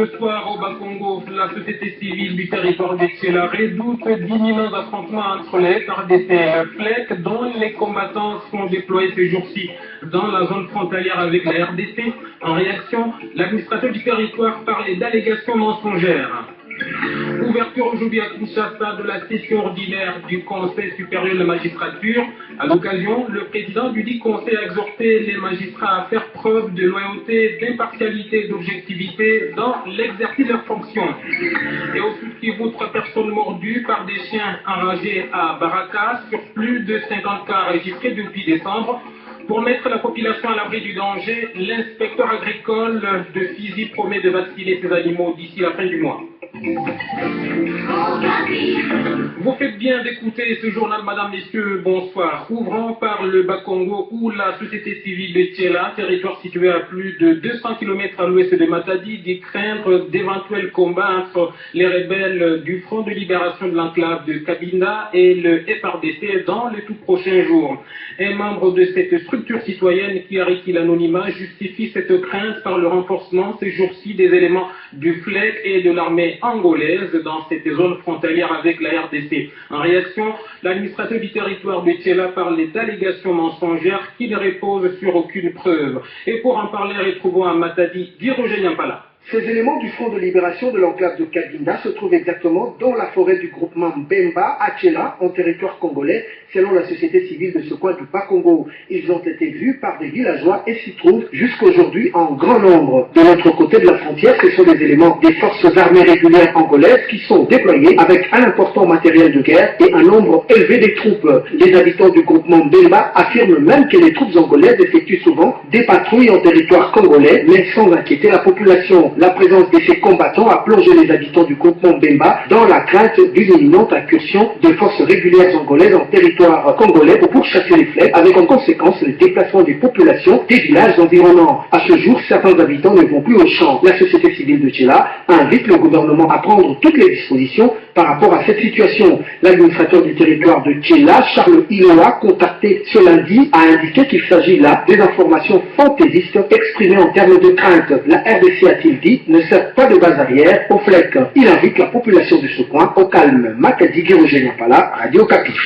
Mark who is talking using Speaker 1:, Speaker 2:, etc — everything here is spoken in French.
Speaker 1: Ce soir, au Bas-Congo, la société civile du territoire de Tchela redoute d'imminents affrontements entre les FARDC et FLEC, dont les combattants sont déployés ces jours-ci dans la zone frontalière avec la RDC. En réaction, l'administrateur du territoire parlait d'allégations mensongères. Ouverture aujourd'hui à Kinshasa de la session ordinaire du Conseil supérieur de la magistrature. À l'occasion, le président du dit conseil a exhorté les magistrats à faire preuve de loyauté, d'impartialité et d'objectivité dans l'exercice de leurs fonctions. Et au sud Kivu, 3 personnes mordues par des chiens enragés à Baraka, sur plus de 50 cas enregistrés depuis décembre. Pour mettre la population à l'abri du danger, l'inspecteur agricole de Fizi promet de vacciner ses animaux d'ici la fin du mois. Vous faites bien d'écouter ce journal, madame, messieurs, bonsoir. Ouvrons par le Bas-Congo où la société civile de Tchela, territoire situé à plus de 200 km à l'ouest de Matadi, dit craindre d'éventuels combats entre les rebelles du Front de libération de l'enclave de Cabinda et le FARDC dans les tout prochains jours. Un membre de cette structure citoyenne qui a requis l'anonymat justifie cette crainte par le renforcement ces jours-ci des éléments du FLEC et de l'armée angolaise dans cette zone frontalière avec la RDC. En réaction, l'administrateur du territoire de Tchela parlait d'allégations mensongères qui ne reposent sur aucune preuve. Et pour en parler, retrouvons à Matadi Roger Nyampala.
Speaker 2: Ces éléments du Front de libération de l'enclave de Cabinda se trouvent exactement dans la forêt du groupement Mbemba à Tchela, en territoire congolais, selon la société civile de ce coin du Bas-Congo. Ils ont été vus par des villageois et s'y trouvent jusqu'aujourd'hui en grand nombre. De l'autre côté de la frontière, ce sont des éléments des forces armées régulières angolaises qui sont déployés avec un important matériel de guerre et un nombre élevé des troupes. Les habitants du groupement Mbemba affirment même que les troupes angolaises effectuent souvent des patrouilles en territoire congolais, mais sans inquiéter la population. La présence de ces combattants a plongé les habitants du groupement Mbemba dans la crainte d'une imminente incursion des forces régulières angolaises en territoire congolais pour pourchasser les FLEC, avec en conséquence le déplacement des populations des villages environnants. À ce jour, certains habitants ne vont plus au champ. La société civile de Tchela invite le gouvernement à prendre toutes les dispositions par rapport à cette situation. L'administrateur du territoire de Tchela, Charles Iloa, contacté ce lundi, a indiqué qu'il s'agit là des informations fantaisistes exprimées en termes de crainte. La RDC, a-t-il dit, ne sert pas de base arrière au FLEC. Il invite la population de ce coin au calme. Matadi Roger Nyampala, Radio Okapi.